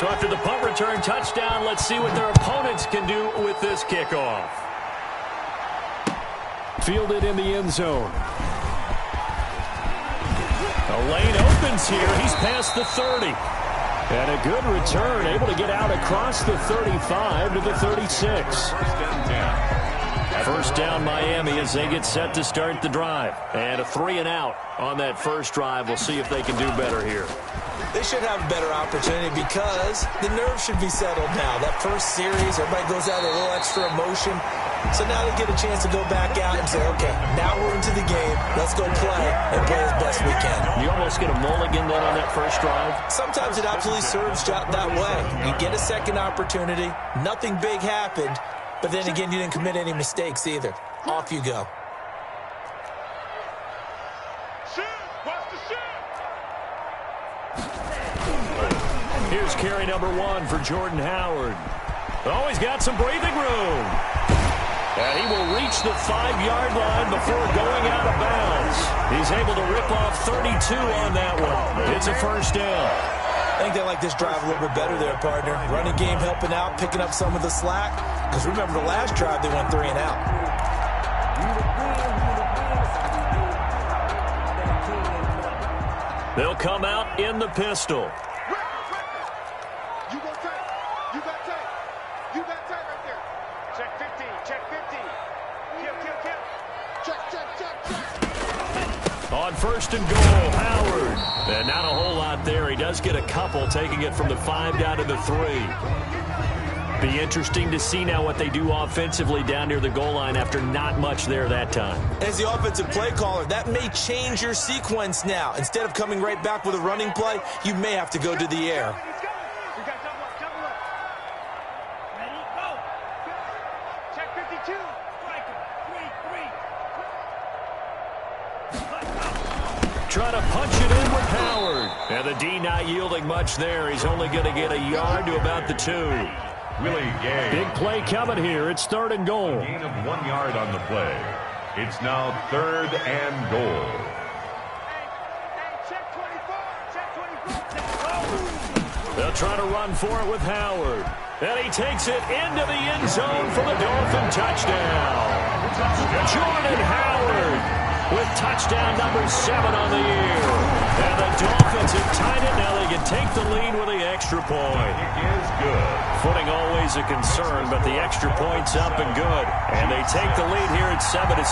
So after the punt return touchdown, let's see what their opponents can do with this kickoff. Fielded in the end zone. The lane opens here. He's past the 30. And a good return, able to get out across the 35 to the 36. First down, Miami, as they get set to start the drive. And a 3-and-out on that first drive. We'll see if they can do better here. They should have a better opportunity because the nerves should be settled now. That first series, everybody goes out with a little extra emotion. So now they get a chance to go back out and say, okay, now we're into the game. Let's go play and play as best we can. You almost get a mulligan then on that first drive? Sometimes it absolutely serves that way. You get a second opportunity. Nothing big happened. But then again, you didn't commit any mistakes either. Off you go. Here's carry number 1 for Jordan Howard. Oh, he's got some breathing room. And he will reach the 5-yard line before going out of bounds. He's able to rip off 32 on that one. It's a first down. I think they like this drive a little bit better there, partner. Running game helping out, picking up some of the slack. Because remember the last drive, they went 3-and-out. They'll come out in the pistol. On first and goal, Howard. And not a whole lot there. He does get a couple, taking it from the 5 down to the 3. Be interesting to see now what they do offensively down near the goal line after not much there that time. As the offensive play caller, that may change your sequence now. Instead of coming right back with a running play, you may have to go to the air. Trying to punch it in with Howard. And the D not yielding much there. He's only going to get a yard to about the 2. Big play coming here. It's 3rd and goal. A gain of 1 yard on the play. It's now 3rd and goal. They'll try to run for it with Howard. And he takes it into the end zone for the Dolphin touchdown. Jordan Howard with touchdown number 7 on the year. And the Dolphins have tied it. Now they can take the lead with the extra point. It is good. Footing always a concern, but the extra point's up and good. And they take the lead here at 7-6.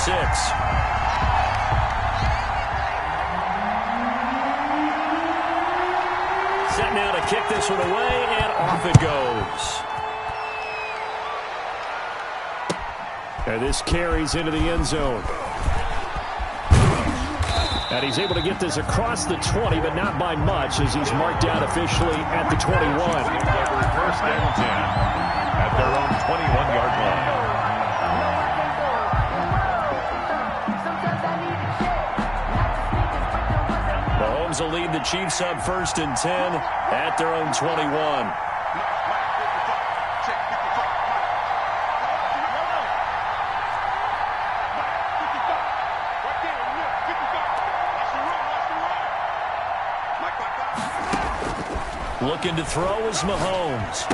Set now to kick this one away, and off it goes. And this carries into the end zone. And he's able to get this across the 20, but not by much, as he's marked down officially at the 21. First and 10 at their own 21-yard line. Mahomes will lead the Chiefs up 1st and 10 at their own 21. Looking to throw is Mahomes.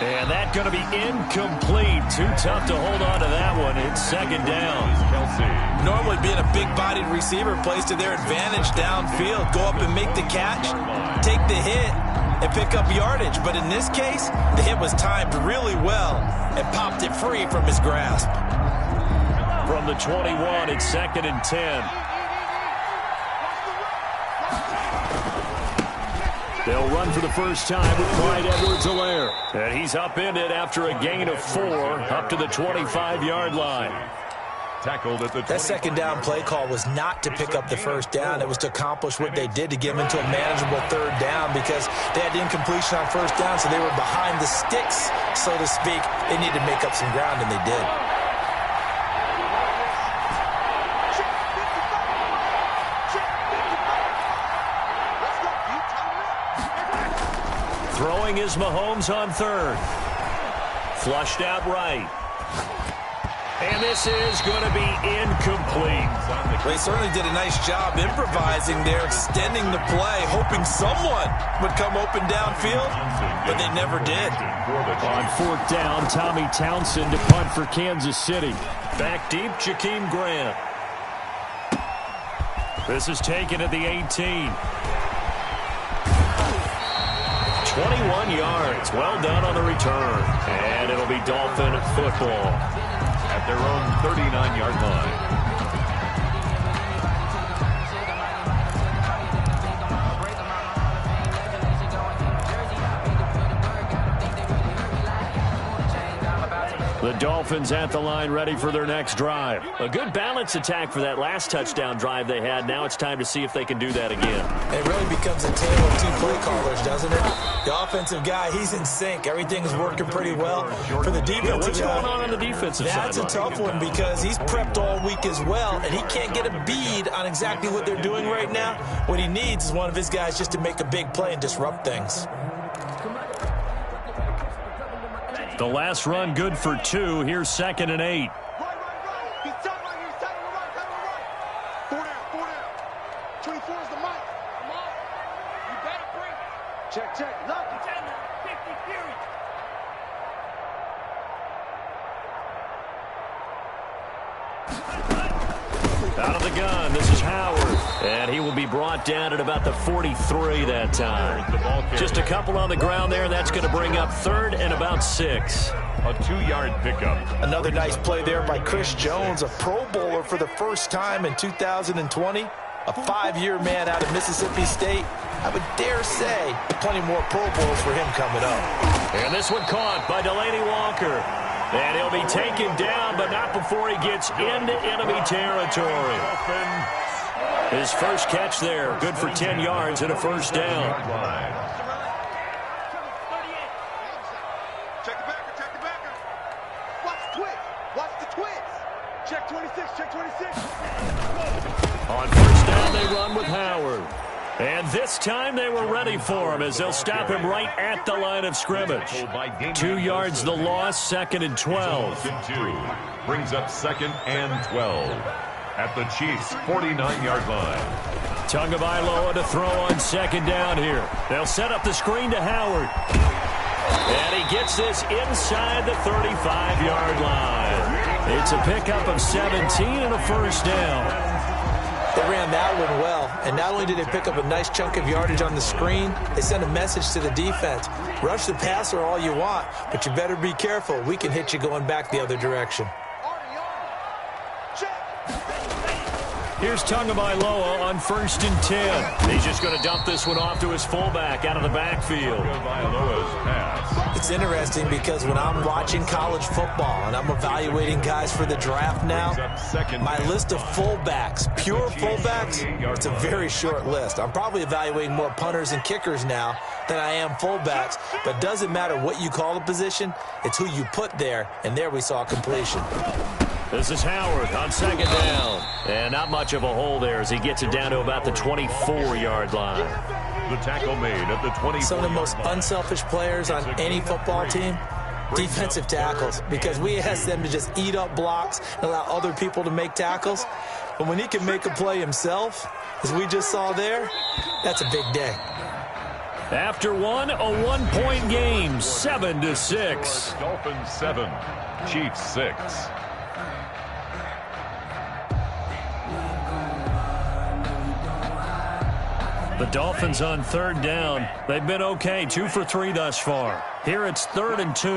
And that's going to be incomplete. Too tough to hold on to that one. It's 2nd down. Kelsey. Normally being a big-bodied receiver plays to their advantage downfield. Go up and make the catch, take the hit, and pick up yardage. But in this case, the hit was timed really well and popped it free from his grasp. From the 21, it's 2nd and 10. They'll run for the first time with Clyde Edwards-Helaire. And he's upended after a gain of 4 up to the 25-yard line. Tackled at the 20. That 2nd down play call was not to pick up the first down. It was to accomplish what they did to get them into a manageable 3rd down because they had incompletion on 1st down, so they were behind the sticks, so to speak. They needed to make up some ground, and they did. Throwing is Mahomes on 3rd. Flushed out right. And this is going to be incomplete. They certainly did a nice job improvising there, extending the play, hoping someone would come open downfield, but they never did. On 4th down, Tommy Townsend to punt for Kansas City. Back deep, Jakeem Grant. This is taken at the 18. 21 yards. Well done on the return. And it'll be Dolphin football at their own 39-yard line. The Dolphins at the line, ready for their next drive. A good balance attack for that last touchdown drive they had. Now it's time to see if they can do that again. It really becomes a tale of two play callers, doesn't it? The offensive guy, he's in sync. Everything's working pretty well. For the defensive what's going on the defensive side? That's a tough one because he's prepped all week as well, and he can't get a bead on exactly what they're doing right now. What he needs is one of his guys just to make a big play and disrupt things. The last run good for 2. Here's 2nd and 8. He's tight right here. He's tight on the right. Tight on the right. 4 down. 24 is the mic. Come on. You better bring it. Check. Look. 50 period. Out of the gun, this is Howard. And he will be brought down at about the 43 that time. Just a couple on the ground there. That's going to bring up 3rd and about 6. A 2-yard pickup. Another nice play there by Chris Jones, a Pro Bowler for the first time in 2020. A 5-year man out of Mississippi State. I would dare say plenty more Pro Bowls for him coming up. And this one caught by Delaney Walker. And he'll be taken down, but not before he gets into enemy territory. His first catch there, good for 10 yards and a first down. Check the backer. Watch the twitch. Watch the twitch. Check 26. On first down, they run with Howard. And this time they were ready for him as they'll stop him right at the line of scrimmage. 2 yards the loss, 2nd and 12. Brings up 2nd and 12 at the Chiefs' 49-yard line. Tagovailoa to throw on 2nd down here. They'll set up the screen to Howard. And he gets this inside the 35-yard line. It's a pickup of 17 and a first down. They ran that one well, and not only did they pick up a nice chunk of yardage on the screen, they sent a message to the defense. Rush the passer all you want, but you better be careful. We can hit you going back the other direction. Here's Tagovailoa on 1st and 10. He's just going to dump this one off to his fullback out of the backfield. Tagovailoa's pass. It's interesting because when I'm watching college football and I'm evaluating guys for the draft now, my list of fullbacks, pure fullbacks, it's a very short list. I'm probably evaluating more punters and kickers now than I am fullbacks, but it doesn't matter what you call the position, it's who you put there, and there we saw completion. This is Howard on 2nd down. And not much of a hole there as he gets it down to about the 24-yard line. The tackle made at the 24. Some of the most unselfish players on any football team, defensive tackles, because we ask them to just eat up blocks and allow other people to make tackles. But when he can make a play himself, as we just saw there, that's a big day. After one, a 1-point game, 7-6. Dolphins 7, Chiefs 6. The Dolphins on 3rd down. They've been okay, 2 for 3 thus far. Here it's 3rd and 2.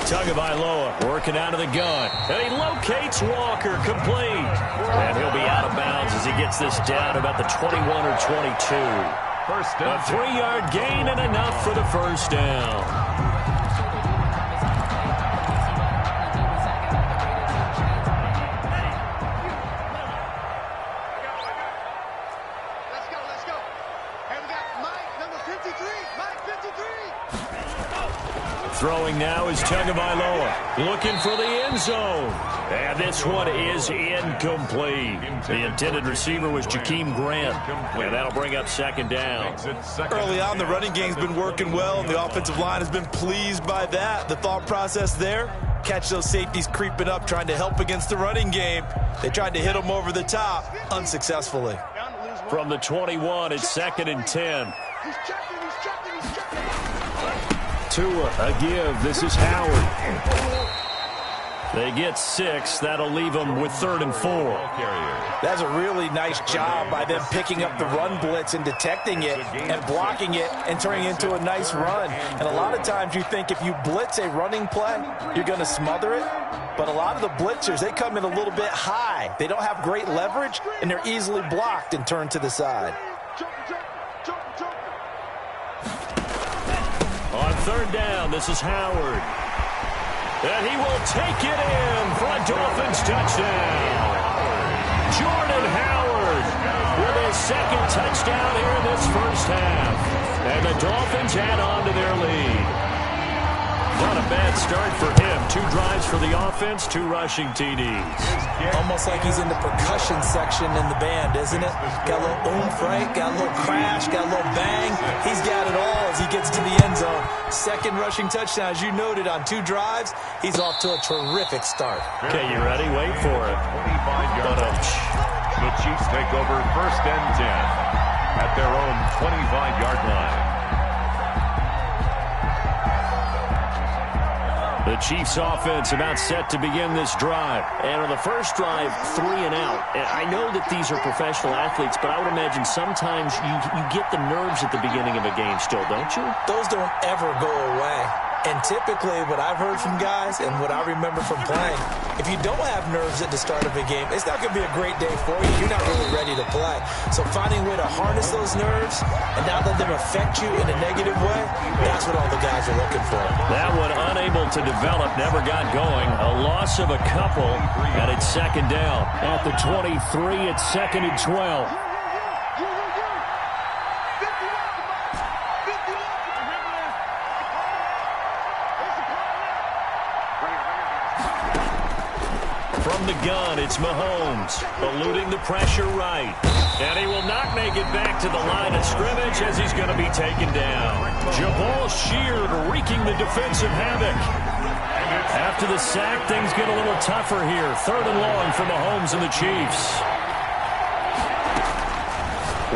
Tagovailoa working out of the gun. And he locates Walker, complete. And he'll be out of bounds as he gets this down about the 21 or 22. First down. A 3-yard gain and enough for the first down. Throwing now is Tagovailoa, looking for the end zone. And this one is incomplete. The intended receiver was Jakeem Grant, and that'll bring up second down. Early on, the running game's been working well, and the offensive line has been pleased by that. The thought process there, catch those safeties creeping up, trying to help against the running game. They tried to hit them over the top, unsuccessfully. From the 21, it's 2nd and 10. Tua, a give. This is Howard. They get 6. That'll leave them with 3rd and 4. That's a really nice job by them picking up the run blitz and detecting it and blocking it and turning it into a nice run. And a lot of times you think if you blitz a running play, you're going to smother it. But a lot of the blitzers, they come in a little bit high. They don't have great leverage, and they're easily blocked and turned to the side. On 3rd down, this is Howard. And he will take it in for a Dolphins touchdown. Jordan Howard with his 2nd touchdown here in this first half. And the Dolphins add on to their lead. Not a bad start for him. 2 drives for the offense, 2 rushing TDs. Almost like he's in the percussion section in the band, isn't it? Got a little oomph, right? Got a little crash, got a little bang. He's got it all as he gets to the end zone. 2nd rushing touchdown, as you noted, on 2 drives. He's off to a terrific start. Okay, you ready? Wait for it. 25 yards. The Chiefs take over 1st and 10 at their own 25-yard line. The Chiefs offense about set to begin this drive. And on the first drive, 3 and out. And I know that these are professional athletes, but I would imagine sometimes you get the nerves at the beginning of a game still, don't you? Those don't ever go away. And typically what I've heard from guys and what I remember from playing, if you don't have nerves at the start of a game, it's not going to be a great day for you. You're not really ready to play. So finding a way to harness those nerves and not let them affect you in a negative way, that's what all the guys are looking for. That one unable to develop, never got going. A loss of a couple, and it's 2nd down. At the 23, it's 2nd and 12. From the gun, it's Mahomes, eluding the pressure right. And he will not make it back to the line of scrimmage as he's going to be taken down. Jabal Sheard wreaking the defensive havoc. After the sack, things get a little tougher here. 3rd and long for Mahomes and the Chiefs.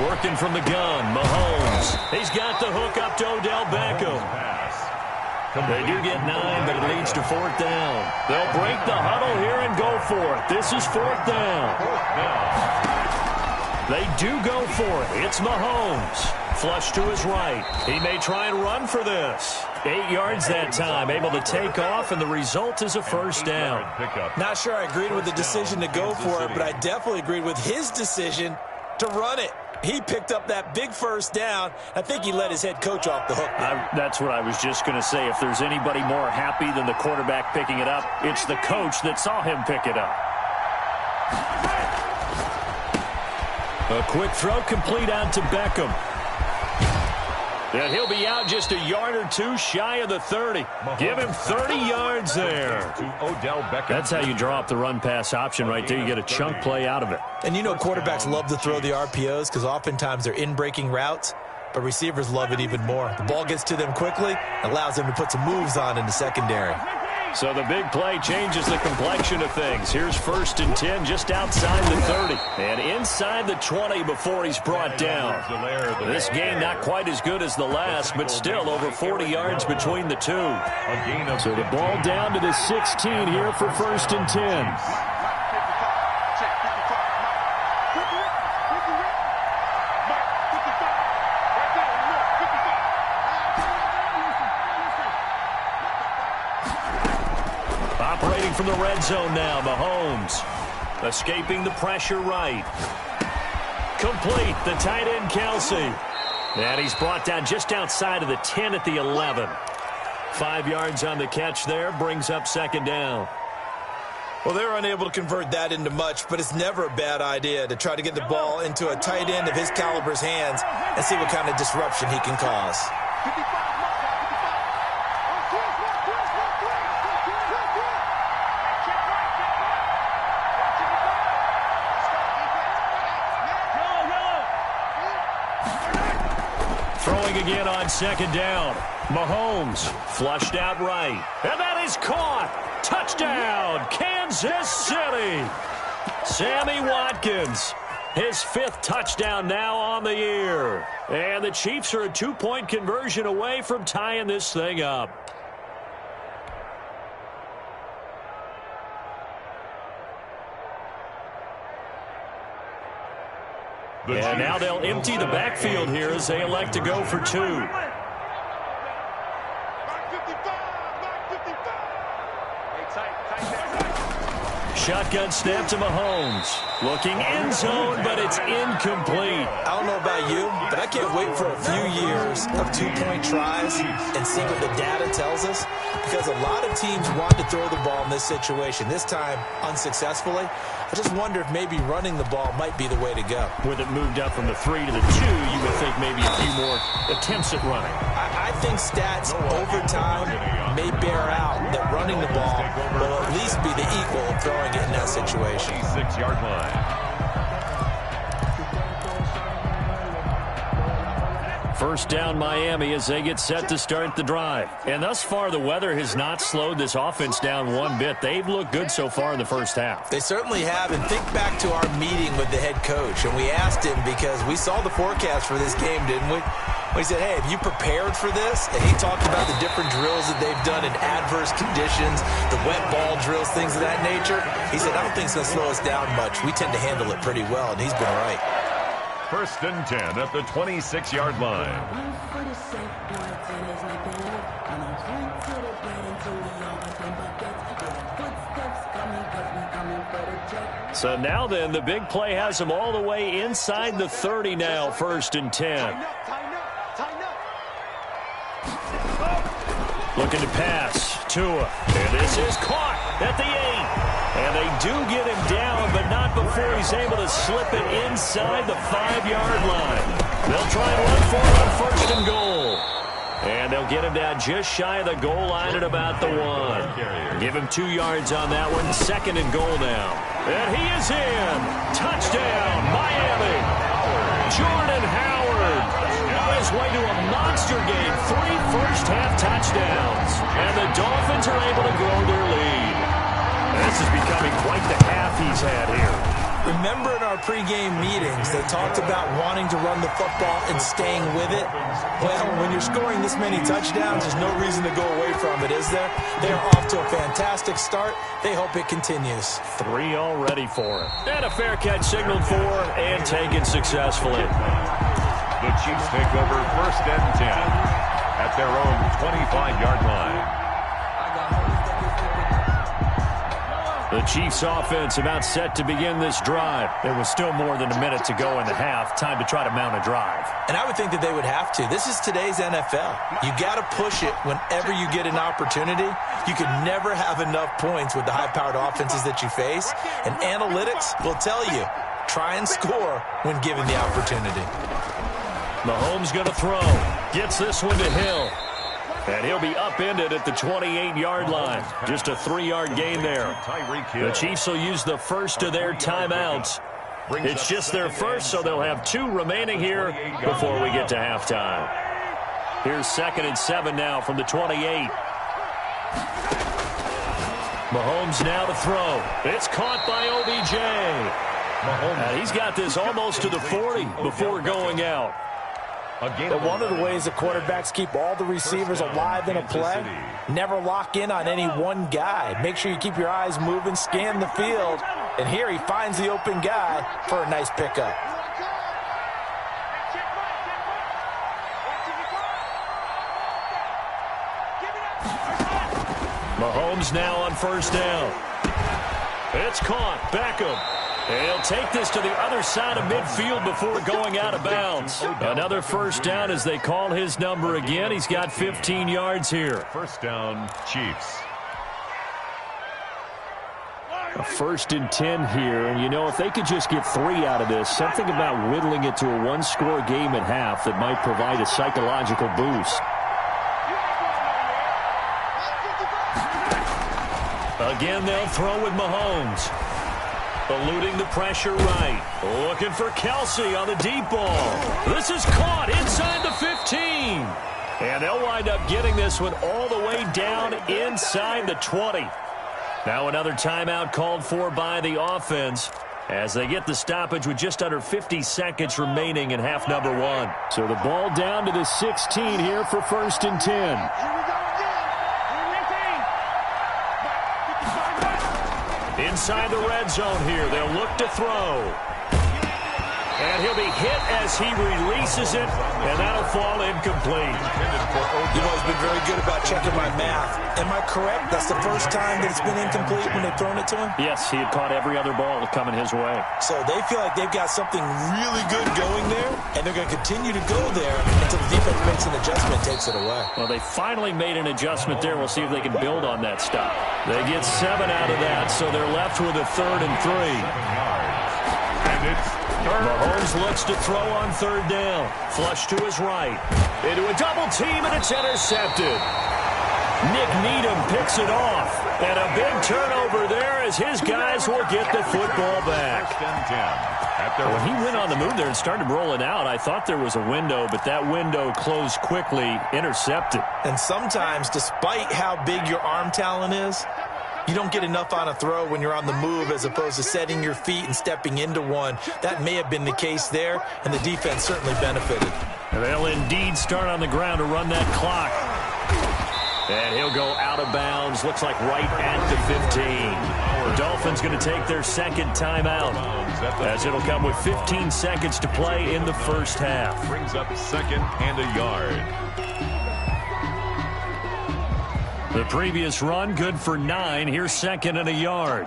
Working from the gun, Mahomes. He's got the hook up to Odell Beckham. They do get 9, but it leads to 4th down. They'll break the huddle here and go for it. This is 4th down. They do go for it. It's Mahomes. Flush to his right. He may try and run for this. 8 yards that time, able to take off, and the result is a 1st down. Not sure I agreed with the decision to go for it, but I definitely agreed with his decision to run it. He picked up that big 1st down. I think he let his head coach off the hook. That's what I was just going to say. If there's anybody more happy than the quarterback picking it up, it's the coach that saw him pick it up. A quick throw complete out to Beckham. And he'll be out just a yard or 2 shy of the 30. Give him 30 yards there. That's how you draw up the run-pass option right there. You get a chunk play out of it. And you know quarterbacks love to throw the RPOs because oftentimes they're in-breaking routes, but receivers love it even more. The ball gets to them quickly, allows them to put some moves on in the secondary. So the big play changes the complexion of things. Here's 1st and 10 just outside the 30. And inside the 20 before he's brought down. This game not quite as good as the last, but still over 40 yards between the two. So the ball down to the 16 here for 1st and 10. Operating from the red zone now, Mahomes. Escaping the pressure right. Complete, the tight end, Kelsey. And he's brought down just outside of the 10 at the 11. 5 yards on the catch there, brings up 2nd down. Well, they were unable to convert that into much, but it's never a bad idea to try to get the ball into a tight end of his caliber's hands and see what kind of disruption he can cause. Throwing again on second down. Mahomes flushed out right. And that is caught. Touchdown, Kansas City. Sammy Watkins, his 5th touchdown now on the year. And the Chiefs are a 2-point conversion away from tying this thing up. And now they'll empty the backfield here as they elect to go for 2. Shotgun snap to Mahomes. Looking end zone, but it's incomplete. I don't know about you, but I can't wait for a few years of 2-point tries and see what the data tells us, because a lot of teams want to throw the ball in this situation, this time unsuccessfully. I just wonder if maybe running the ball might be the way to go. With it moved up from the 3 to the 2, you would think maybe a few more attempts at running. I think stats over time may bear out that running the ball will at least be the equal of throwing it in that situation. 6-yard line. First down Miami as they get set to start the drive. And thus far, the weather has not slowed this offense down one bit. They've looked good so far in the first half. They certainly have. And think back to our meeting with the head coach. And we asked him, because we saw the forecast for this game, didn't we? We said, hey, have you prepared for this? And he talked about the different drills that they've done in adverse conditions, the wet ball drills, things of that nature. He said, I don't think it's going to slow us down much. We tend to handle it pretty well, and he's been right. 1st and 10 at the 26-yard line. So now then, the big play has them all the way inside the 30 now, 1st and 10. Looking to pass. Tua. And this is caught at the 8. And they do get him down, but not before he's able to slip it inside the 5-yard line. They'll try and run for it on 1st and goal. And they'll get him down just shy of the goal line at about the 1. Give him 2 yards on that one. 2nd and goal now. And he is in. Touchdown, Miami. Jordan Howard on his way to a monster game. 3 first-half touchdowns. And the Dolphins are able to grow their lead. This is becoming quite the half he's had here. Remember in our pregame meetings, they talked about wanting to run the football and staying with it. Well, when you're scoring this many touchdowns, there's no reason to go away from it, is there? They're off to a fantastic start. They hope it continues. 3 already for him. And a fair catch signaled for and taken successfully. The Chiefs take over 1st and 10 at their own 25-yard line. The Chiefs offense about set to begin this drive. There was still more than a minute to go in the half. Time to try to mount a drive. And I would think that they would have to. This is today's NFL. You got to push it whenever you get an opportunity. You can never have enough points with the high-powered offenses that you face. And analytics will tell you, try and score when given the opportunity. Mahomes going to throw. Gets this one to Hill. And he'll be upended at the 28-yard line. Just a 3-yard gain there. The Chiefs will use the first of their timeouts. It's just their first, so they'll have 2 remaining here before we get to halftime. Here's 2nd and 7 now from the 28. Mahomes now to throw. It's caught by OBJ. And he's got this almost to the 40 before going out. But one of the ways that quarterbacks keep all the receivers alive in a play, never lock in on any one guy. Make sure you keep your eyes moving, scan the field. And here he finds the open guy for a nice pickup. Mahomes now on 1st down. It's caught. Beckham. He'll take this to the other side of midfield before going out of bounds. Another 1st down as they call his number again. He's got 15 yards here. 1st down, Chiefs. A 1st and 10 here. And, you know, if they could just get 3 out of this, something about whittling it to a 1-score game at half that might provide a psychological boost. Again, they'll throw with Mahomes. Eluding the pressure right. Looking for Kelsey on the deep ball. This is caught inside the 15. And they'll wind up getting this one all the way down inside the 20. Now another timeout called for by the offense as they get the stoppage with just under 50 seconds remaining in half number one. So the ball down to the 16 here for 1st and 10. Here we go again. Inside the red zone here, they'll look to throw. And he'll be hit as he releases it, and that'll fall incomplete. You've always been very good about checking my math. Am I correct? That's the first time that it's been incomplete when they've thrown it to him? Yes, he had caught every other ball coming his way. So they feel like they've got something really good going there, and they're going to continue to go there until the defense makes an adjustment and takes it away. Well, they finally made an adjustment there. We'll see if they can build on that stop. They get 7 out of that, so they're left with a 3rd and 3. And it's Mahomes looks to throw on 3rd down. Flush to his right. Into a double team, and it's intercepted. Nick Needham picks it off. And a big turnover there as his guys will get the football back. When he went on the move there and started rolling out, I thought there was a window, but that window closed quickly, intercepted. And sometimes, despite how big your arm talent is, you don't get enough on a throw when you're on the move as opposed to setting your feet and stepping into one. That may have been the case there, and the defense certainly benefited. And they'll indeed start on the ground to run that clock. And he'll go out of bounds, looks like right at the 15. The Dolphins going to take their 2nd timeout as it'll come with 15 seconds to play in the first half. Brings up 2nd and a yard. The previous run, good for 9. Here's 2nd and a yard.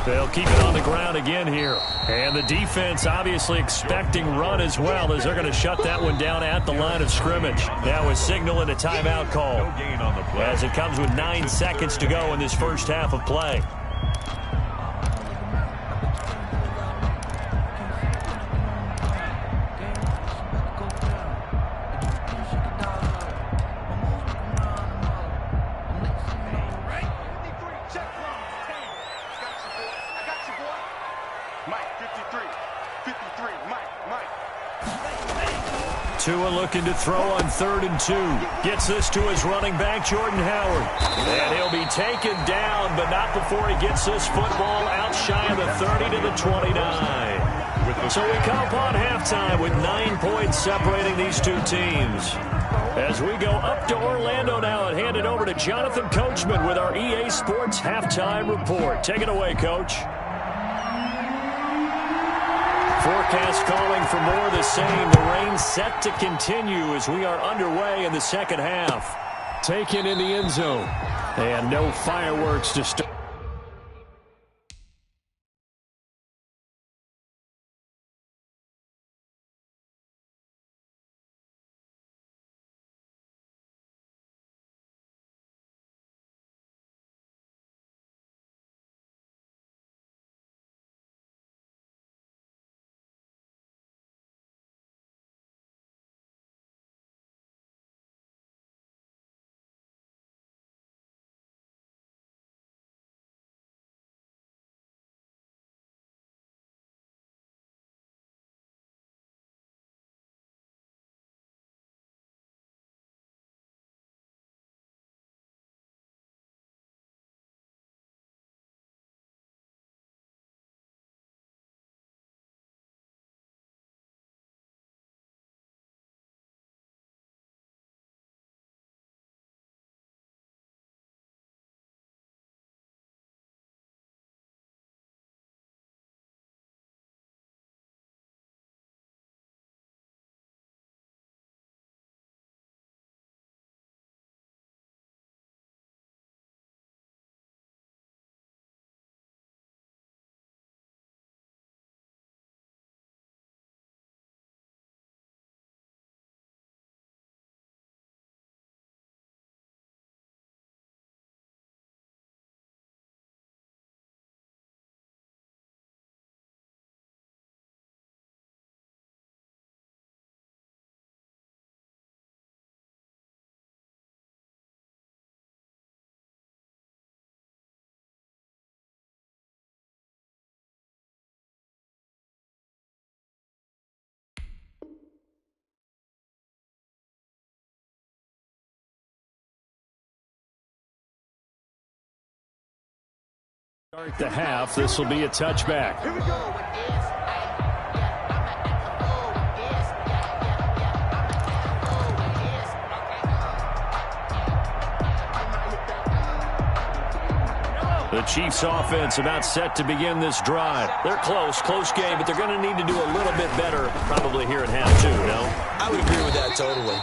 They'll keep it on the ground again here. And the defense obviously expecting run as well as they're going to shut that one down at the line of scrimmage. Now a signal and a timeout call No gain on the play. as it comes with 9 seconds to go in this first half of play. Tua looking to throw on 3rd and 2. Gets this to his running back, Jordan Howard. And he'll be taken down, but not before he gets this football out shy of the 30 to the 29. So we come upon halftime with 9 points separating these two teams. As we go up to Orlando now and hand it over to Jonathan Coachman with our EA Sports Halftime Report. Take it away, Coach. Forecast calling for more of the same. The rain set to continue as we are underway in the second half. Taken in the end zone. And no fireworks to start. Start the half. This will be a touchback. Here we go. The Chiefs offense about set to begin this drive. They're close game, but they're going to need to do a little bit better probably here at half two, no? I would agree with that totally.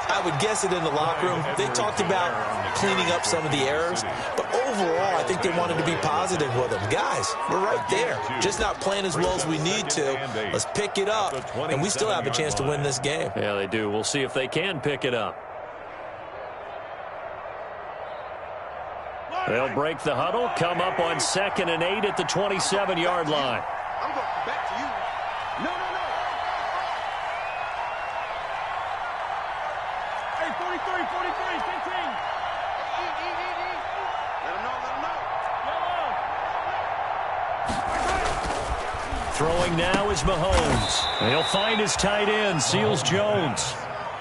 I would guess it in the locker room. They talked about cleaning up some of the errors, but overall, I think they wanted to be positive with them. Guys, we're right there. Just not playing as well as we need to. Let's pick it up, and we still have a chance to win this game. Yeah, they do. We'll see if they can pick it up. They'll break the huddle, come up on 2nd and 8 at the 27-yard line. I'm going back to you. No. Hey, 43, 15. Eat. Let him know. Throwing now is Mahomes. He'll find his tight end, Seals Jones.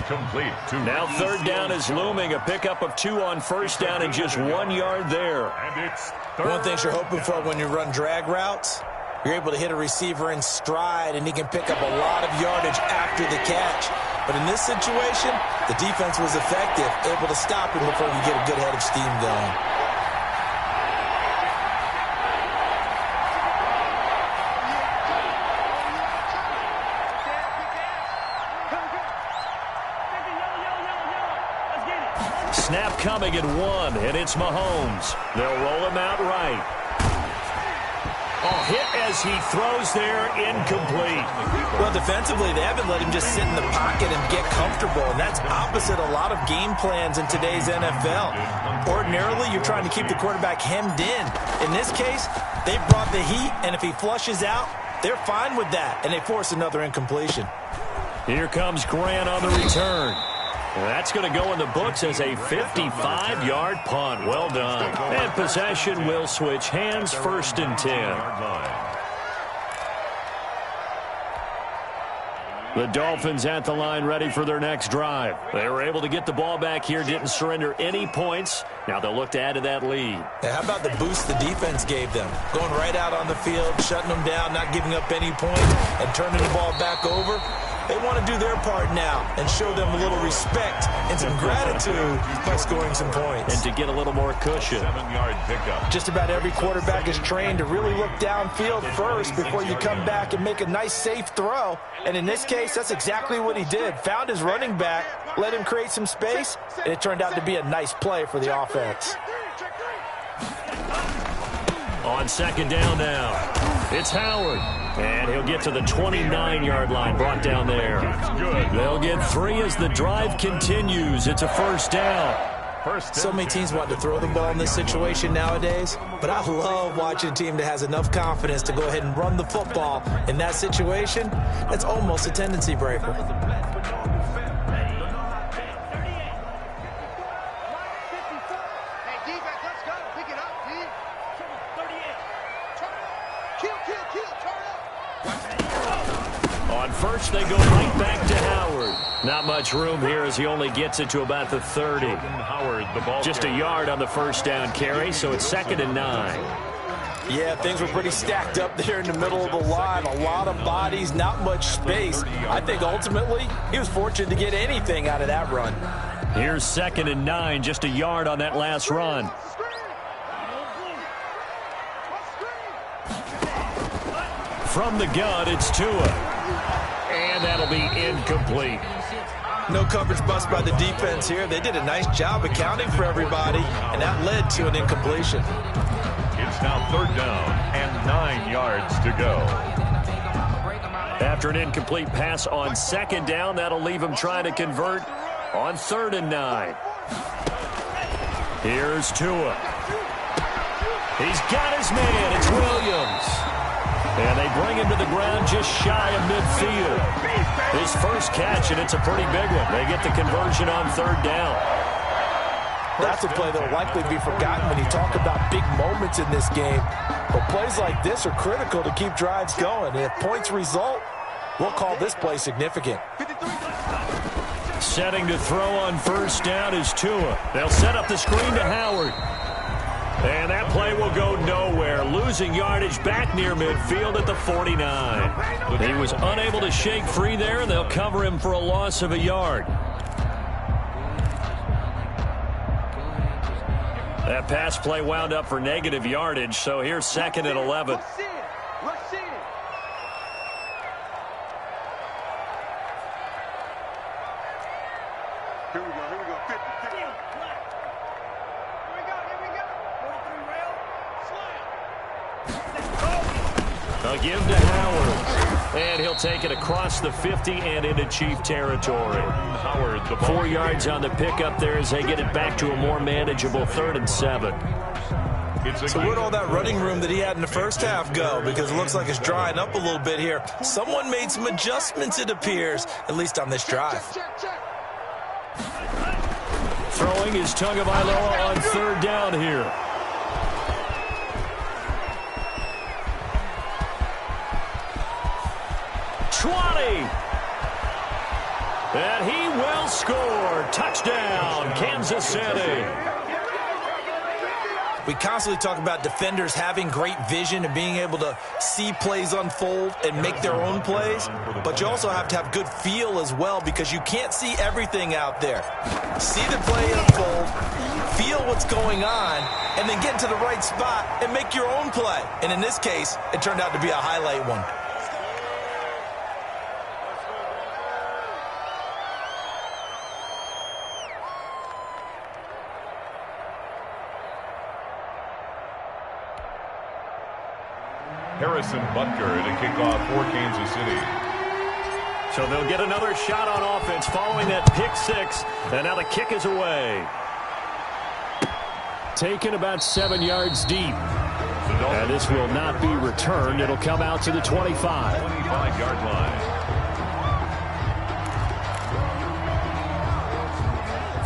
Complete. Now 3rd down is looming. A pickup of 2 on 1st down and just 1 yard there. And it's One thing you're hoping for when you run drag routes, you're able to hit a receiver in stride, and he can pick up a lot of yardage after the catch. But in this situation, the defense was effective, able to stop him before you get a good head of steam going. Snap coming at 1, and it's Mahomes. They'll roll him out right. Hit as he throws there, incomplete. Well, defensively, they haven't let him just sit in the pocket and get comfortable, and that's opposite a lot of game plans in today's NFL. Ordinarily, you're trying to keep the quarterback hemmed in. In this case, they brought the heat, and if he flushes out, they're fine with that, and they force another incompletion. Here comes Grant on the return. That's going to go in the books as a 55-yard punt. Well done. And possession will switch hands, 1st and 10. The Dolphins at the line ready for their next drive. They were able to get the ball back here, didn't surrender any points. Now they'll look to add to that lead. How about the boost the defense gave them? Going right out on the field, shutting them down, not giving up any points, and turning the ball back over. They want to do their part now and show them a little respect and some gratitude by scoring some points. And to get a little more cushion. 7-yard pickup. Just about every quarterback is trained to really look downfield first before you come back and make a nice, safe throw. And in this case, that's exactly what he did. Found his running back, let him create some space, and it turned out to be a nice play for the offense. On 2nd down now, it's Howard. And he'll get to the 29-yard line, brought down there. They'll get 3 as the drive continues. It's a 1st down. So many teams want to throw the ball in this situation nowadays, but I love watching a team that has enough confidence to go ahead and run the football. In that situation, that's almost a tendency breaker. On 1st, they go right back to Howard. Not much room here as he only gets it to about the 30. Howard, the ball Just a yard on the 1st down carry, so it's 2nd and 9. Yeah, things were pretty stacked up there in the middle of the line. A lot of bodies, not much space. I think ultimately he was fortunate to get anything out of that run. Here's 2nd and 9, just a yard on that last run. From the gun, it's Tua. And that'll be incomplete. No coverage bust by the defense here. They did a nice job accounting for everybody, and that led to an incompletion. It's now 3rd down and 9 yards to go. After an incomplete pass on 2nd down, that'll leave him trying to convert on 3rd and 9. Here's Tua. He's got his man. It's Williams. And they bring him to the ground just shy of midfield. His first catch, and it's a pretty big one. They get the conversion on 3rd down. That's a play that will likely be forgotten when you talk about big moments in this game. But plays like this are critical to keep drives going. And if points result, we'll call this play significant. Setting to throw on 1st down is Tua. They'll set up the screen to Howard. And that play will go nowhere. losing yardage back near midfield at the 49. He was unable to shake free there, and they'll cover him for a loss of a yard. That pass play wound up for negative yardage, so here's 2nd and 11. Rush in. Here we go, 50. Here we go. 43 rail, slam. They'll give to Howard, and he'll take it across the 50 and into Chief territory. Howard, the 4 yards on the pickup there as they get it back to a more manageable 3rd and 7. So where'd all that running room that he had in the first half go? Because it looks like it's drying up a little bit here. Someone made some adjustments, it appears, at least on this drive. Check. Throwing is Tagovailoa on 3rd down here. And he will score. Touchdown, Kansas City. We constantly talk about defenders having great vision and being able to see plays unfold and make their own plays, but you also have to have good feel as well because you can't see everything out there. See the play unfold, feel what's going on, and then get into the right spot and make your own play. And in this case, it turned out to be a highlight one. Harrison Butker to kick off for Kansas City. So they'll get another shot on offense following that pick 6, and now the kick is away. Taken about 7 yards deep. And this will not be returned. It'll come out to the 25. 25-yard line.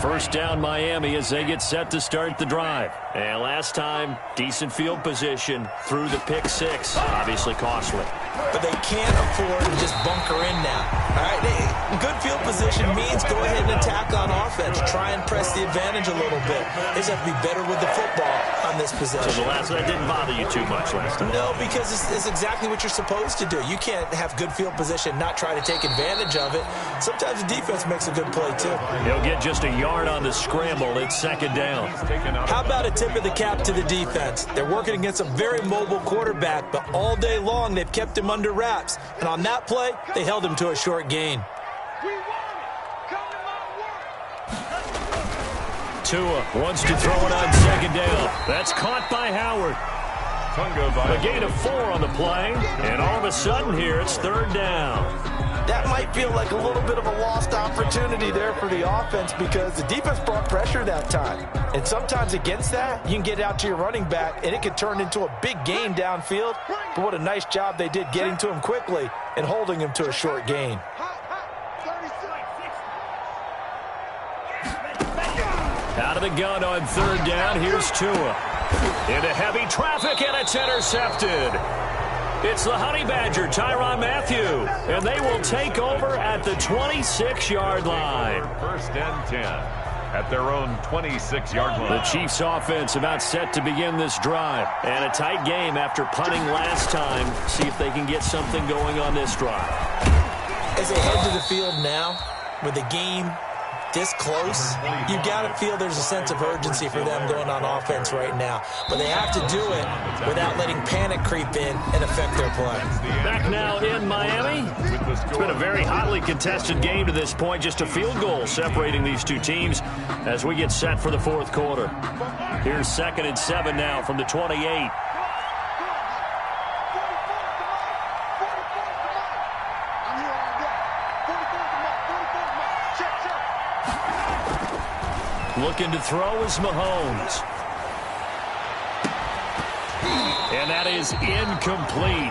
First down, Miami, as they get set to start the drive. And last time, decent field position through the pick 6. Obviously costly. But they can't afford to just bunker in now. All right, good field position means go ahead and attack on offense. Try and press the advantage a little bit. They just have to be better with the football on this possession. So that didn't bother you too much last time? No, because it's exactly what you're supposed to do. You can't have good field position, not try to take advantage of it. Sometimes the defense makes a good play, too. He'll get just a yard on the scramble. It's 2nd down. How about a tip of the cap to the defense? They're working against a very mobile quarterback, but all day long they've kept him under wraps. And on that play, they held him to a short gain. We want it. Come to my work. Tua wants to throw it on 2nd down. That's caught by Howard. A gain of 4 on the play, and all of a sudden here it's 3rd down. That might feel like a little bit of a lost opportunity there for the offense because the defense brought pressure that time. And sometimes against that, you can get out to your running back, and it could turn into a big gain downfield. But what a nice job they did getting to him quickly and holding him to a short gain. Out of the gun on 3rd down, here's Tua. Into heavy traffic, and it's intercepted. It's the Honey Badger, Tyrann Mathieu, and they will take over at the 26-yard line. 1st and 10 at their own 26-yard line. The Chiefs offense about set to begin this drive. And a tight game after punting last time. See if they can get something going on this drive. As they head to the field now, with the game this close, you've got to feel there's a sense of urgency for them going on offense right now. But they have to do it without letting panic creep in and affect their play. Back now in Miami. It's been a very hotly contested game to this point. Just a field goal separating these two teams as we get set for the 4th quarter. Here's 2nd and 7 now from the 28. Looking to throw is Mahomes. And that is incomplete.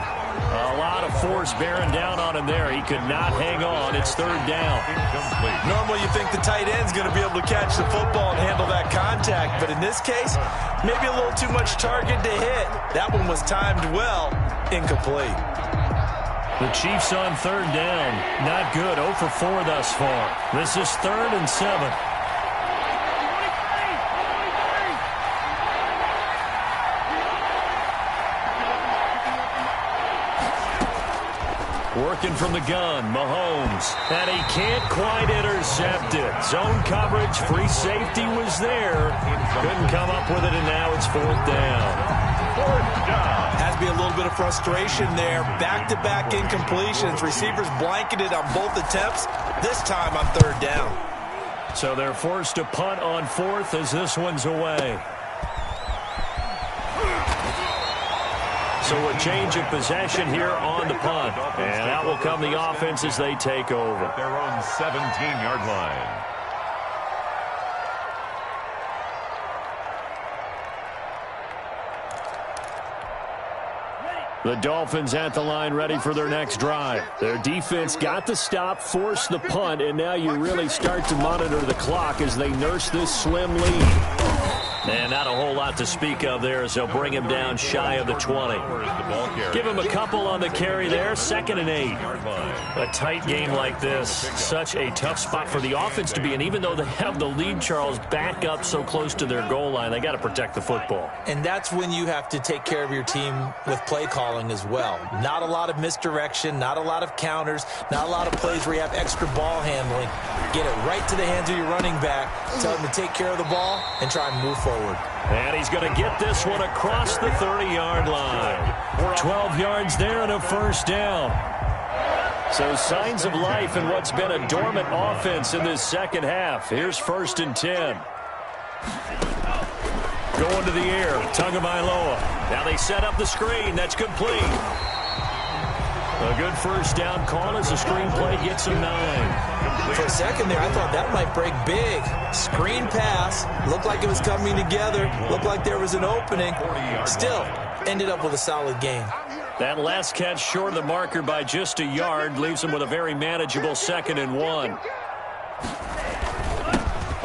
A lot of force bearing down on him there. He could not hang on. It's 3rd down. Incomplete. Normally you think the tight end's going to be able to catch the football and handle that contact, but in this case, maybe a little too much target to hit. That one was timed well. Incomplete. The Chiefs on 3rd down. Not good. 0 for 4 thus far. This is 3rd and 7. Working from the gun, Mahomes. And he can't quite intercept it. Zone coverage, free safety was there. Couldn't come up with it, and now it's 4th down. 4th down. Has to be a little bit of frustration there. Back-to-back incompletions. Receivers blanketed on both attempts. This time on 3rd down. So they're forced to punt on 4th as this one's away. So a change of possession here on the punt. And out will come the offense as they take over. At their own 17-yard line. The Dolphins at the line ready for their next drive. Their defense got the stop, forced the punt, and now you really start to monitor the clock as they nurse this slim lead. And not a whole lot to speak of there as they'll bring him down shy of the 20. Give him a couple on the carry there, 2nd and 8. A tight game like this, such a tough spot for the offense to be in. Even though they have the lead, Charles, back up so close to their goal line, they got to protect the football. And that's when you have to take care of your team with play calling as well. Not a lot of misdirection, not a lot of counters, not a lot of plays where you have extra ball handling. Get it right to the hands of your running back, tell him to take care of the ball, and try and move forward. And he's going to get this one across the 30-yard line. 12 yards there and a 1st down. So signs of life in what's been a dormant offense in this second half. Here's 1st and 10. Going to the air, Tagovailoa. Now they set up the screen. That's complete. A good 1st down call as the screenplay gets him 9. For a second there, I thought that might break big. Screen pass. Looked like it was coming together. Looked like there was an opening. Still, ended up with a solid gain. That last catch short of the marker by just a yard leaves him with a very manageable 2nd and 1.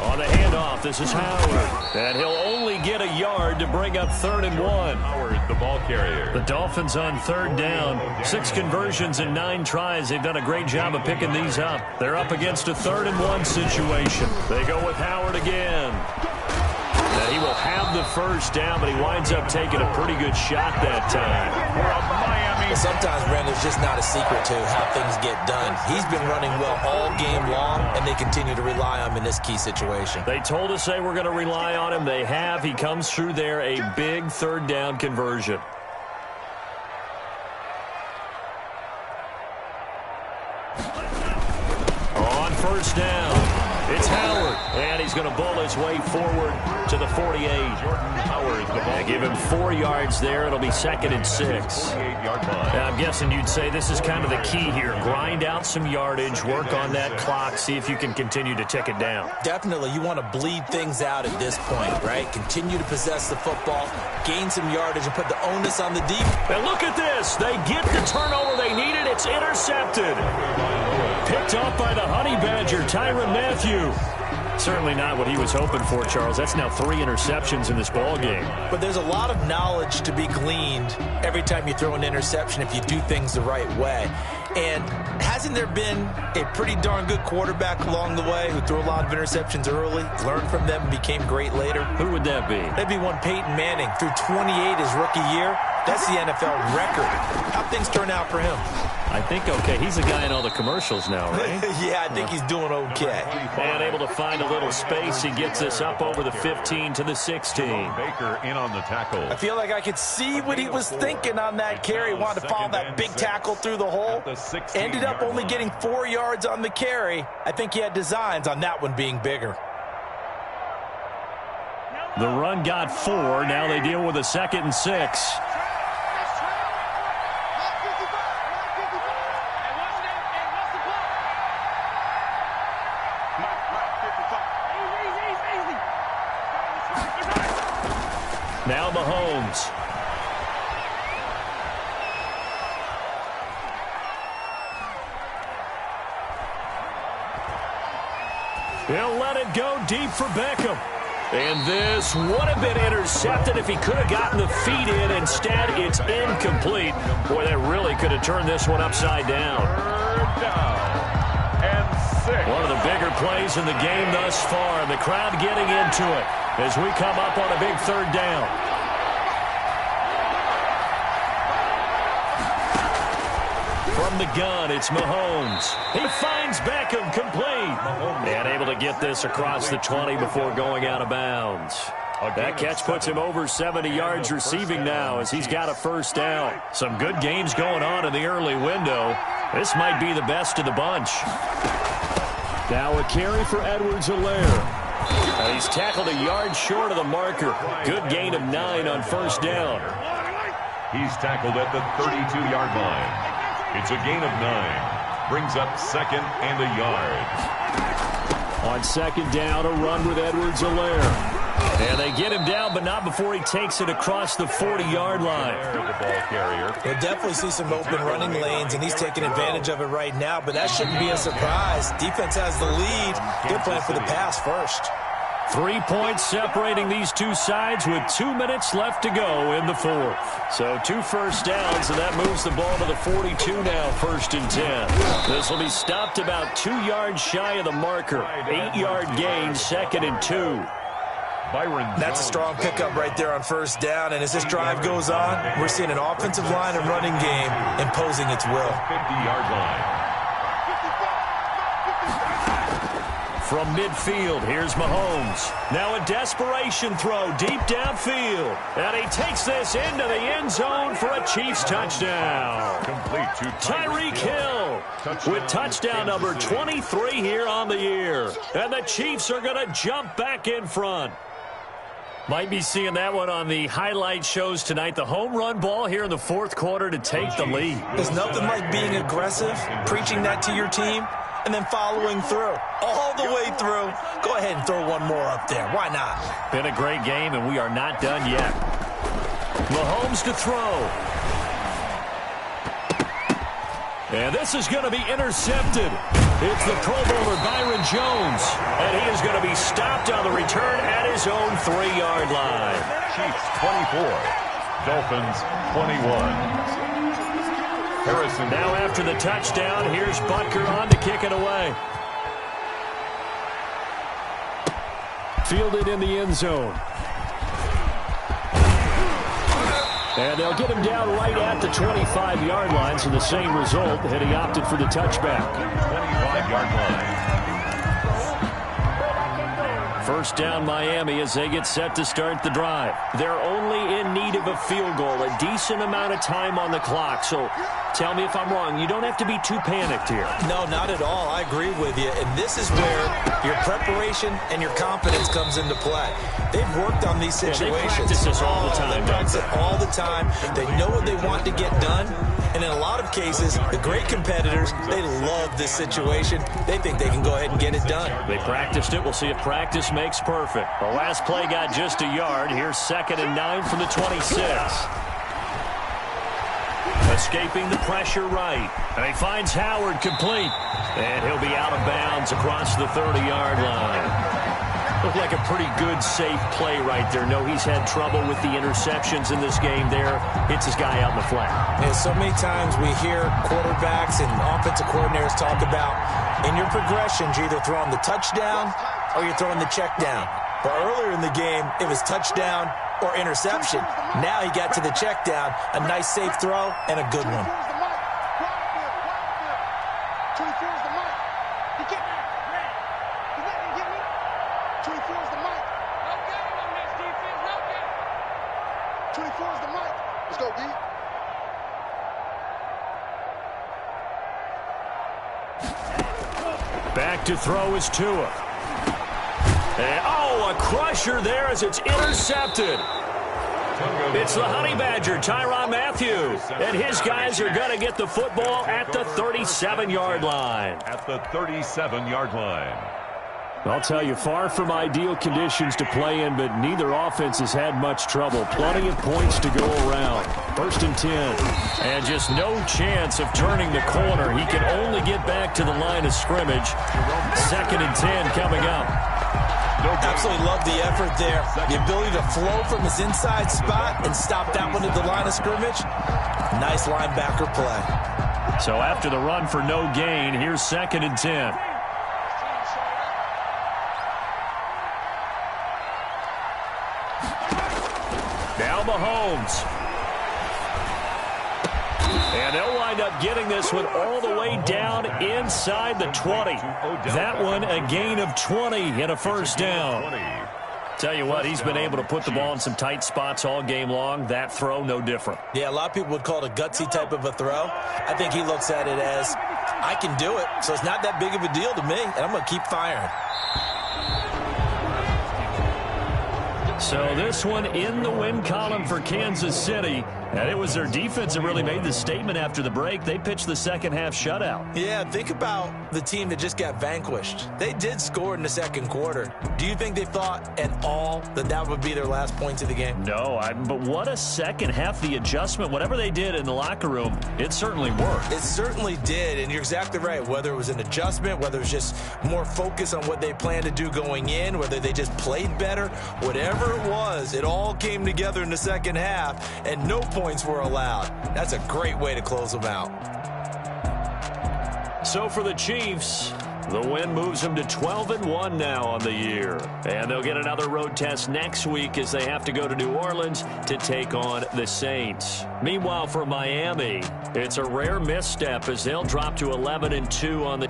On the handoff, this is Howard. And he'll only get a yard to bring up 3rd and 1. Howard, the ball carrier. The Dolphins on 3rd down. 6 conversions and 9 tries. They've done a great job of picking these up. They're up against a 3rd and 1 situation. They go with Howard again. And he will have the 1st down, but he winds up taking a pretty good shot that time. Well, sometimes, Brandon, it's just not a secret to how things get done. He's been running well all game long, and they continue to rely on him in this key situation. They told us they were going to rely on him. They have. He comes through there, a big 3rd down conversion. On 1st down, it's Howard, and he's going to bowl his way forward to the 48. Howard, the ball. Give him 4 yards there. It'll be 2nd and 6. Now, I'm guessing you'd say this is kind of the key here. Grind out some yardage, work on that clock, see if you can continue to tick it down. Definitely, you want to bleed things out at this point, right? Continue to possess the football, gain some yardage, and put the onus on the deep. And look at this. They get the turnover they needed. It's intercepted. Picked off by the Honey Badger, Tyrann Mathieu. Certainly not what he was hoping for, Charles. That's now 3 interceptions in this ball game. But there's a lot of knowledge to be gleaned every time you throw an interception if you do things the right way. And hasn't there been a pretty darn good quarterback along the way who threw a lot of interceptions early, learned from them, and became great later? Who would that be? That'd be one Peyton Manning. Threw 28 his rookie year. That's the NFL record. How'd things turn out for him? I think okay. He's the guy in all the commercials now, right? Yeah, I think he's doing okay. And able to find a little space. He gets this up over the 15 to the 16. Baker in on the tackle. I feel like I could see what he was thinking on that carry. Wanted to follow that big tackle through the hole. Ended up only getting 4 yards on the carry. I think he had designs on that one being bigger. The run got 4. Now they deal with a 2nd and 6. Now Mahomes. He'll let it go deep for Beckham. And this would have been intercepted if he could have gotten the feet in. Instead, it's incomplete. Boy, that really could have turned this one upside down. 3rd down and 6. One of the bigger plays in the game thus far. And the crowd getting into it as we come up on a big 3rd down. From From the gun, it's Mahomes. He finds Beckham complete. And able to get this across the 20 before going out of bounds. That catch puts him over 70 yards receiving now as he's got a first down. Some good games going on in the early window. This might be the best of the bunch. Now a carry for Edwards-Helaire. He's tackled a yard short of the marker. Good gain of 9 on first down. He's tackled at the 32-yard line. It's a gain of 9. Brings up second and a yard. On second down, a run with Edwards-Helaire. And they get him down, but not before he takes it across the 40-yard line. We'll definitely see some open running lanes, and he's taking advantage of it right now, but that shouldn't be a surprise. Defense has the lead. Good plan for the pass first. 3 points separating these two sides with 2 minutes left to go in the fourth. So 2 first downs, and that moves the ball to the 42 now, 1st and 10. This will be stopped about 2 yards shy of the marker. 8-yard gain, 2nd and 2. That's a strong pickup right there on first down, and as this drive goes on, we're seeing an offensive line and running game imposing its will. 50-yard line. From midfield, here's Mahomes. Now a desperation throw deep downfield. And he takes this into the end zone for a Chiefs touchdown. Complete to Tyreek Hill with touchdown number 23 here on the year. And the Chiefs are going to jump back in front. Might be seeing that one on the highlight shows tonight. The home run ball here in the fourth quarter to take the lead. There's nothing like being aggressive, preaching that to your team, and then following through. All the way through. Go ahead and throw one more up there. Why not? Been a great game, and we are not done yet. Mahomes to throw. And this is going to be intercepted. It's the Pro Bowler Byron Jones. And he is going to be stopped on the return at his own 3-yard line. Chiefs 24. Dolphins 21. Harrison. Now after the touchdown, here's Butker on to kick it away. Fielded in the end zone. And they'll get him down right at the 25-yard line, so the same result, and he opted for the touchback. 25-yard line. First down Miami as they get set to start the drive. They're only in need of a field goal, a decent amount of time on the clock. So tell me if I'm wrong. You don't have to be too panicked here. No, not at all. I agree with you. And this is where your preparation and your confidence comes into play. They've worked on these situations. Yeah, they practice this all the time. They practice it all the time. They know what they want to get done. And in a lot of cases, the great competitors, they love this situation. They think they can go ahead and get it done. They practiced it. We'll see if practice makes perfect. The last play got just a yard. Here's 2nd and 9 from the 26. Escaping the pressure right. And he finds Howard complete. And he'll be out of bounds across the 30-yard line. Looked like a pretty good, safe play right there. No, he's had trouble with the interceptions in this game there. Hits his guy out in the flat. And so many times we hear quarterbacks and offensive coordinators talk about in your progressions, you're either throwing the touchdown or you're throwing the check down. But earlier in the game, it was touchdown or interception. Now he got to the check down, a nice safe throw, and a good one. 24 is the mic. You get me? He's not going to get me? 24 is the mic. No game on this defense. No game. 24 is the mic. Let's go, B. Back to throw is Tua. And, oh, a crusher there as it's intercepted. It's the Honey Badger, Tyrann Mathieu. And his guys are going to get the football at the 37-yard line. At the 37-yard line. I'll tell you, far from ideal conditions to play in, but neither offense has had much trouble. Plenty of points to go around. 1st and 10. And just no chance of turning the corner. He can only get back to the line of scrimmage. 2nd and 10 coming up. Absolutely love the effort there. The ability to flow from his inside spot and stop that one at the line of scrimmage. Nice linebacker play. So after the run for no gain, here's 2nd and 10. Now Mahomes. And they'll wind up getting this one all the way down inside the 20. That one a gain of 20 and a first down. Tell you what, he's been able to put the ball in some tight spots all game long. That throw, no different. Yeah, a lot of people would call it a gutsy type of a throw. I think he looks at it as, I can do it, so it's not that big of a deal to me, and I'm going to keep firing. So this one in the win column for Kansas City. And it was their defense that really made the statement after the break. They pitched the second half shutout. Yeah, think about the team that just got vanquished. They did score in the second quarter. Do you think they thought at all that that would be their last points of the game? No, but what a second half. The adjustment, whatever they did in the locker room, it certainly worked. It certainly did, and you're exactly right. Whether it was an adjustment, whether it was just more focus on what they planned to do going in, whether they just played better, whatever it was, it all came together in the second half, and no points were allowed. That's a great way to close them out. So for the Chiefs, the win moves them to 12-1 now on the year. And they'll get another road test next week as they have to go to New Orleans to take on the Saints. Meanwhile, for Miami, it's a rare misstep as they'll drop to 11-2 on the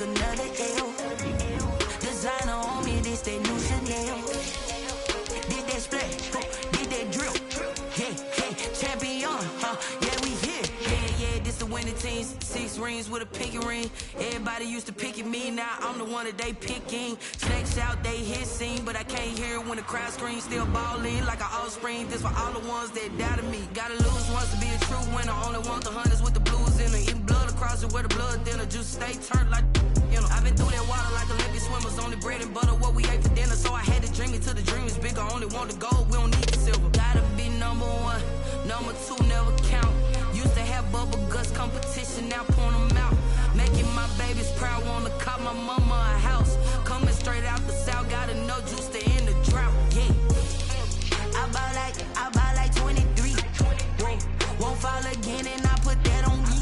another L. Designer on me, this that new Chanel. Did that splash, did that drill. Yeah, champion, yeah, we here. Yeah, this the winning team. 6 rings with a pinky ring. Everybody used to pick at me, now I'm the one that they picking. Snakes out, they hit scene, but I can't hear it when the crowd screams. Still ballin' like an offspring. This for all the ones that doubted me. Gotta lose once to be a true winner. Only want the hunters with the blues in it. Eating blood across it where the blood thinner. Juice stay turned like, you know. I've been through that water like Olympic swimmers. Only bread and butter what we ate for dinner. So I had to dream it till the dream is bigger. Only want the gold, we don't need the silver. Gotta be number 1, number 2 never count. Used to have bubble guts competition, now point them out. Making my babies proud, wanna cop my mama a house. Coming straight out the south, gotta know juice to end the drought. Yeah, I buy like 23. Won't fall again and I put that on me.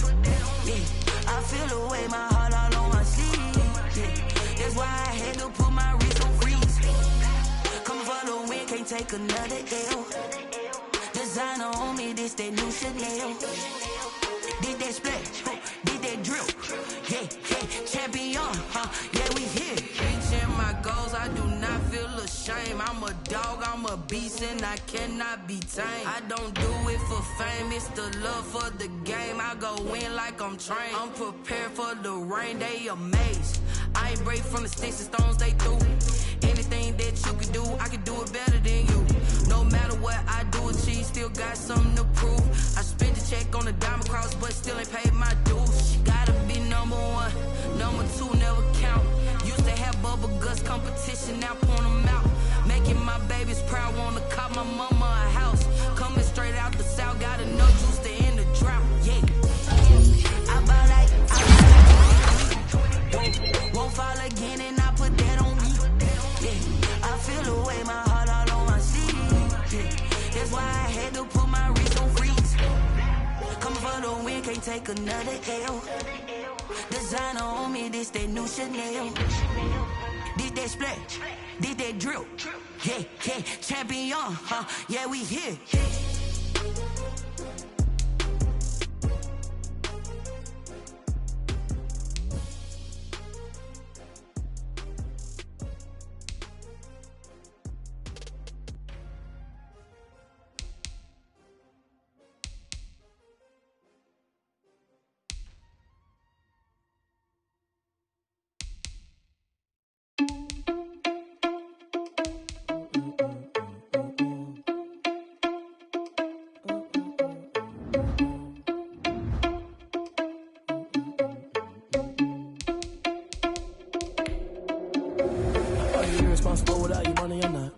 Yeah, I feel away my heart all on my sleeve. Yeah, that's why I had to put my wrist on freeze. Come for the win, can't take another L. Designer on me, this that new Chanel. Did that splash, did that drill. Yeah, champion, yeah, we here. Reaching my goals, I do not feel ashamed. I'm a dog, I'm a beast, and I cannot be tamed. I don't do it for fame, it's the love for the game. I go in like I'm trained. I'm prepared for the rain, they amazed. I ain't break from the sticks and stones they threw. Anything that you can do, I can do it better than you. No matter what I do, achieve, still got something to prove. I spent the check on the diamond cross, but still ain't paid my dues. Gotta be number 1, number 2 never count. Used to have bubble guts competition, now point them out. Making my babies proud, wanna cop my mama a house. Coming straight out the south, gotta know juice to end the drought. Yeah, I buy like won't fall again and I put that on me. Yeah, I feel away my heart all on my sleeve. Yeah, that's why I had to put my wrist on freeze. Coming for the win, can't take another L. Designer on me, this that new Chanel. Did that splash, did that drill. Yeah, champion, yeah, we here. Responsible without your money or not.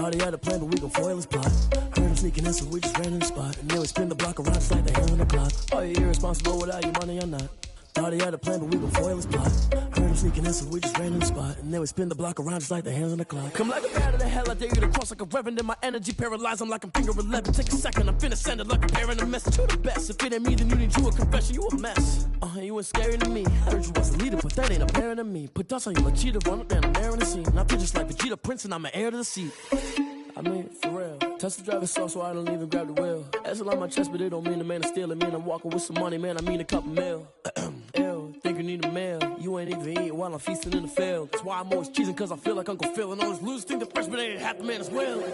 Thought he had a plan, but we gon' foil his plot. Heard him sneaking in, so we just ran in the spot. And then we spin the block around just like the hands on the clock. Are you irresponsible without your money or not? Thought he had a plan, but we gon' foil his plot. Heard him sneaking in, so we just ran in the spot. And then we spin the block around just like the hands on the clock. Come like a bat of the hell, I dare you to cross like a reverend. And my energy paralyzed, I'm like I'm finger 11. Take a second, I'm finna send it like a parent a message. You the best, if it ain't me, then you need you a confession. You a mess, you ain't scary to me. Heard you was a leader, but that ain't apparent to me. Put dust on you like cheetah, run up down the air in the scene. I feel just like Vegeta Prince, and I'm an heir to the seat. I mean, for real. Tesla driver soft, so I don't even grab the wheel. That's on my chest, but it don't mean the man is stealing. Mean I'm walking with some money, man, I mean a couple mil. Ew, think you need a meal. You ain't even eating while I'm feasting in the field. That's why I'm always cheesing, cause I feel like Uncle Phil. And all those losers think the freshman ain't half the man as well.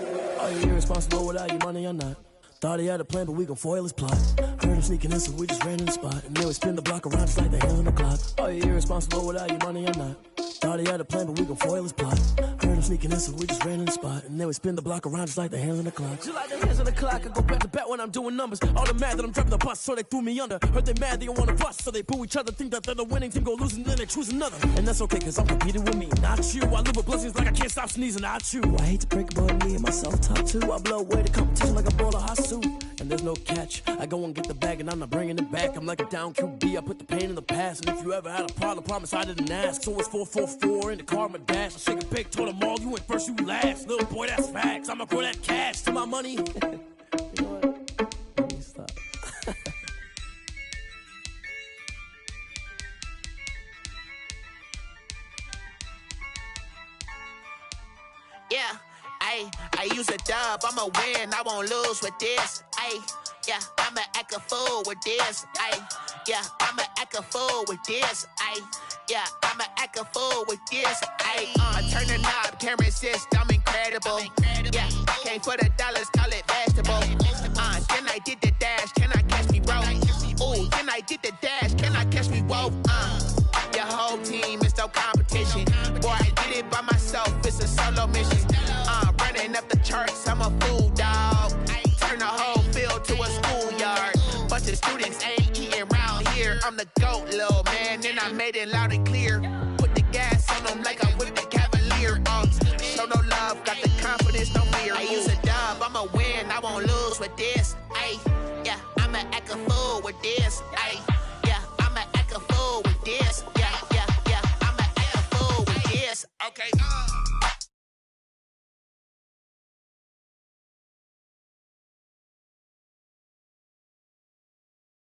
Are you irresponsible without your money or not? Thought he had a plan, but we gon' foil his plot. Heard him sneaking in, so we just ran in the spot. And then we spin the block around just like the hands on the clock. Are you irresponsible without your money or not? Thought he had a plan, but we gon' foil his plot. Heard him sneaking in, so we just ran in the spot. And then we spin the block around just like the hands on the clock. Just like the hands on the clock, I go back to back when I'm doing numbers. All the mad that I'm driving the bus, so they threw me under. Heard they mad, they don't wanna bust, so they boo each other. Think that they're the winning team, go losing, then they choose another. And that's okay, cause I'm competing with me, not you. I live with blessings like I can't stop sneezing, not you. I hate to break it, but me and myself top two. I blow away the competition like a ball of hot soup. And there's no catch, I go and get the bag and I'm not bringing it back. I'm like a down QB, I put the pain in the past. And if you ever had a problem, promise I didn't ask. So it's 444 in the car, my dash. I shake a big, told them all, you went first, you last. Little boy, that's facts, I'ma grow that cash to my money. You know what? Let me stop. Yeah, I use a dub, I'ma win, I won't lose with this. Yeah, I'ma act a fool with this. Yeah, I'ma act a fool with this. Yeah, I'ma act a fool with this. I turn the knob, can't resist, I'm incredible. Yeah, came for the dollars, call it vegetable. Then I did the dash, can I catch me, bro? Ooh, then I did the dash, can I catch me, whoa? Your whole team is no competition. Boy, I did it by myself, it's a solo mission. Running up the charts, I'm a